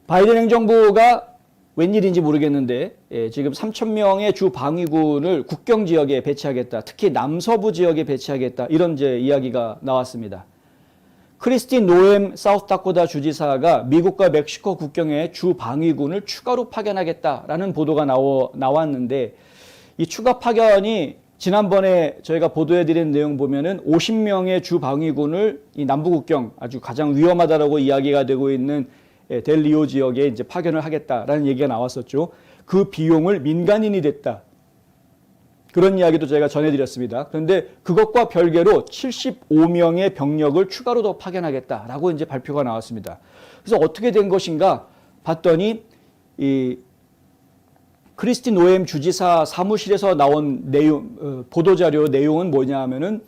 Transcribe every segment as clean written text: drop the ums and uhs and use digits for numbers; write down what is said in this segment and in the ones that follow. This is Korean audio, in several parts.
바이든 행정부가 웬일인지 모르겠는데 지금 3,000명의 주 방위군을 국경 지역에 배치하겠다. 특히 남서부 지역에 배치하겠다. 이런 이제 이야기가 나왔습니다. 크리스틴 노엠 사우스다코타 주지사가 미국과 멕시코 국경에 주 방위군을 추가로 파견하겠다라는 보도가 나왔는데 이 추가 파견이 지난번에 저희가 보도해드린 내용 보면은 50명의 주 방위군을 이 남부 국경 아주 가장 위험하다라고 이야기가 되고 있는 델리오 지역에 이제 파견을 하겠다라는 얘기가 나왔었죠. 그 비용을 민간인이 냈다. 그런 이야기도 저희가 전해드렸습니다. 그런데 그것과 별개로 75명의 병력을 추가로 더 파견하겠다라고 이제 발표가 나왔습니다. 그래서 어떻게 된 것인가 봤더니 이 크리스틴 노엠 주지사 사무실에서 나온 내용, 보도자료 내용은 뭐냐 하면은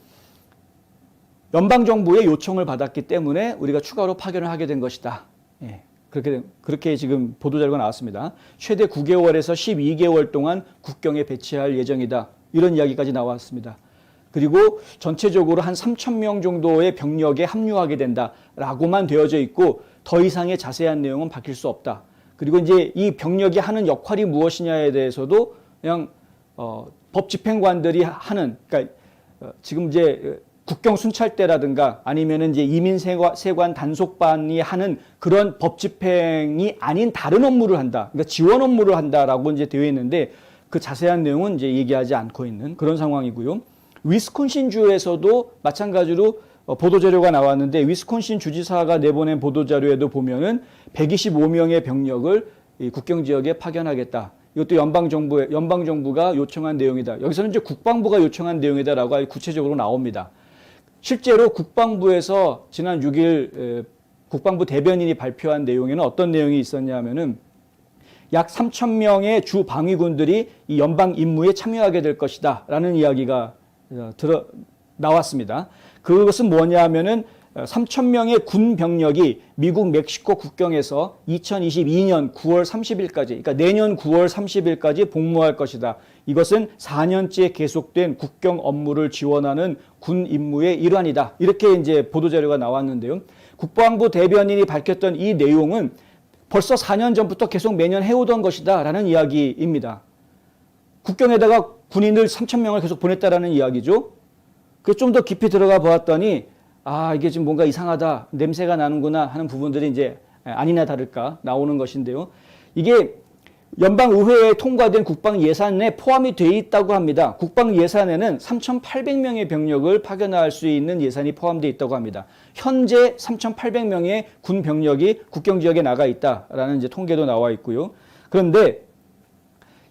연방정부의 요청을 받았기 때문에 우리가 추가로 파견을 하게 된 것이다. 예, 그렇게 지금 보도자료가 나왔습니다. 최대 9개월에서 12개월 동안 국경에 배치할 예정이다. 이런 이야기까지 나왔습니다. 그리고 전체적으로 한 3,000명 정도의 병력에 합류하게 된다라고만 되어져 있고 더 이상의 자세한 내용은 밝힐 수 없다. 그리고 이제 이 병력이 하는 역할이 무엇이냐에 대해서도 그냥 법 집행관들이 하는, 그러니까 지금 이제 국경 순찰대라든가 아니면은 이제 이민세관 단속반이 하는 그런 법 집행이 아닌 다른 업무를 한다. 그러니까 지원 업무를 한다라고 이제 되어 있는데 그 자세한 내용은 이제 얘기하지 않고 있는 그런 상황이고요. 위스콘신주에서도 마찬가지로 보도자료가 나왔는데 위스콘신 주지사가 내보낸 보도자료에도 보면은 125명의 병력을 이 국경지역에 파견하겠다. 이것도 연방정부가 요청한 내용이다. 여기서는 이제 국방부가 요청한 내용이다라고 구체적으로 나옵니다. 실제로 국방부에서 지난 6일 국방부 대변인이 발표한 내용에는 어떤 내용이 있었냐 하면은 약 3,000명의 주 방위군들이 이 연방 임무에 참여하게 될 것이다 라는 이야기가 나왔습니다. 그것은 뭐냐 하면은 3,000명의 군 병력이 미국 멕시코 국경에서 2022년 9월 30일까지, 그러니까 내년 9월 30일까지 복무할 것이다. 이것은 4년째 계속된 국경 업무를 지원하는 군 임무의 일환이다. 이렇게 이제 보도자료가 나왔는데요. 국방부 대변인이 밝혔던 이 내용은 벌써 4년 전부터 계속 매년 해오던 것이다 라는 이야기입니다. 국경에다가 군인들 3,000명을 계속 보냈다라는 이야기죠. 그 좀 더 깊이 들어가 보았더니 이게 지금 뭔가 이상하다, 냄새가 나는구나 하는 부분들이 이제 아니나 다를까 나오는 것인데요. 이게 연방의회에 통과된 국방 예산에 포함이 돼 있다고 합니다. 국방 예산에는 3,800명의 병력을 파견할 수 있는 예산이 포함되어 있다고 합니다. 현재 3,800명의 군 병력이 국경 지역에 나가 있다라는 이제 통계도 나와 있고요. 그런데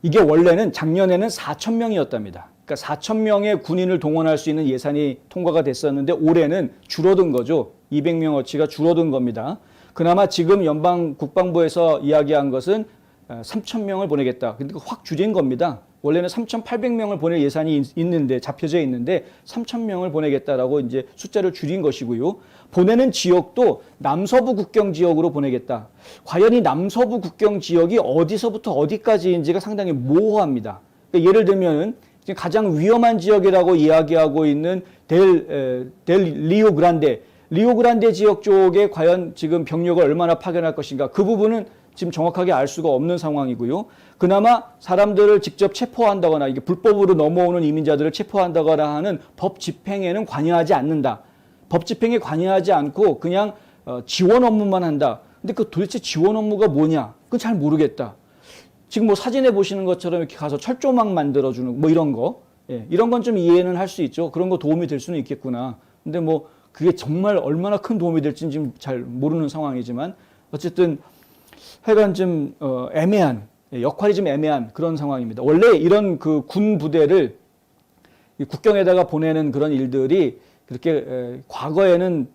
이게 원래는 작년에는 4,000명이었답니다. 그러니까 4,000명의 군인을 동원할 수 있는 예산이 통과가 됐었는데 올해는 줄어든 거죠. 200명어치가 줄어든 겁니다. 그나마 지금 연방 국방부에서 이야기한 것은 3,000명을 보내겠다. 근데 확 줄인 겁니다. 원래는 3,800명을 보낼 예산이 있는데 잡혀져 있는데 3,000명을 보내겠다라고 이제 숫자를 줄인 것이고요. 보내는 지역도 남서부 국경 지역으로 보내겠다. 과연 이 남서부 국경 지역이 어디서부터 어디까지인지가 상당히 모호합니다. 그러니까 예를 들면은 가장 위험한 지역이라고 이야기하고 있는 델 리오그란데 지역 쪽에 과연 지금 병력을 얼마나 파견할 것인가, 그 부분은 지금 정확하게 알 수가 없는 상황이고요. 그나마 사람들을 직접 체포한다거나 이게 불법으로 넘어오는 이민자들을 체포한다거나 하는 법 집행에는 관여하지 않는다. 법 집행에 관여하지 않고 그냥 지원 업무만 한다. 근데 그 도대체 지원 업무가 뭐냐? 그건 잘 모르겠다. 지금 뭐 사진에 보시는 것처럼 이렇게 가서 철조망 만들어주는 뭐 이런 거, 이런 건 좀 이해는 할 수 있죠. 그런 거 도움이 될 수는 있겠구나. 근데 뭐 그게 정말 얼마나 큰 도움이 될지는 지금 잘 모르는 상황이지만 어쨌든 하여간 좀 애매한, 역할이 좀 애매한 그런 상황입니다. 원래 이런 그 군 부대를 국경에다가 보내는 그런 일들이 그렇게 과거에는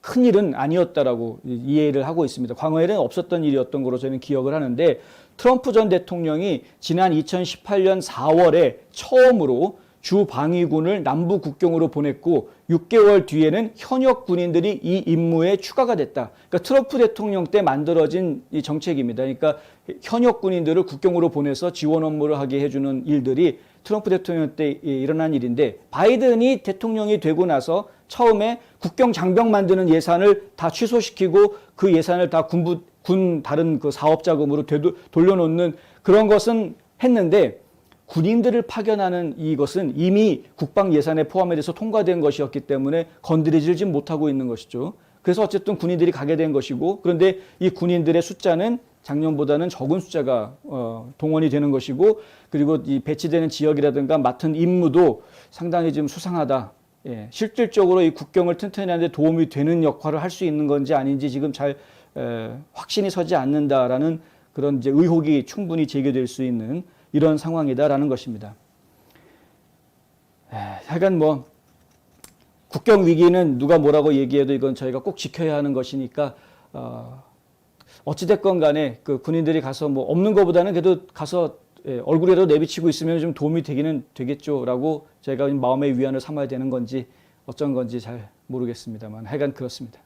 큰 일은 아니었다라고 이해를 하고 있습니다. 과거에는 없었던 일이었던 거로 저는 기억을 하는데 트럼프 전 대통령이 지난 2018년 4월에 처음으로 주 방위군을 남부 국경으로 보냈고 6개월 뒤에는 현역 군인들이 이 임무에 추가가 됐다. 그러니까 트럼프 대통령 때 만들어진 이 정책입니다. 그러니까 현역 군인들을 국경으로 보내서 지원 업무를 하게 해주는 일들이 트럼프 대통령 때 일어난 일인데 바이든이 대통령이 되고 나서 처음에 국경 장벽 만드는 예산을 다 취소시키고 그 예산을 다 군부 군 다른 그 사업 자금으로 돌려놓는 그런 것은 했는데 군인들을 파견하는 이것은 이미 국방 예산에 포함이 돼서 통과된 것이었기 때문에 건드리지 못하고 있는 것이죠. 그래서 어쨌든 군인들이 가게 된 것이고, 그런데 이 군인들의 숫자는 작년보다는 적은 숫자가 동원이 되는 것이고, 그리고 이 배치되는 지역이라든가 맡은 임무도 상당히 좀 수상하다. 예, 실질적으로 이 국경을 튼튼히 하는 데 도움이 되는 역할을 할 수 있는 건지 아닌지 지금 잘 확신이 서지 않는다라는 그런 이제 의혹이 충분히 제기될 수 있는 이런 상황이다라는 것입니다. 하여간 뭐 국경 위기는 누가 뭐라고 얘기해도 이건 저희가 꼭 지켜야 하는 것이니까 어찌됐건 간에 그 군인들이 가서 뭐 없는 것보다는 그래도 가서 얼굴이라도 내비치고 있으면 좀 도움이 되기는 되겠죠라고 저희가 마음의 위안을 삼아야 되는 건지 어쩐 건지 잘 모르겠습니다만 하여간 그렇습니다.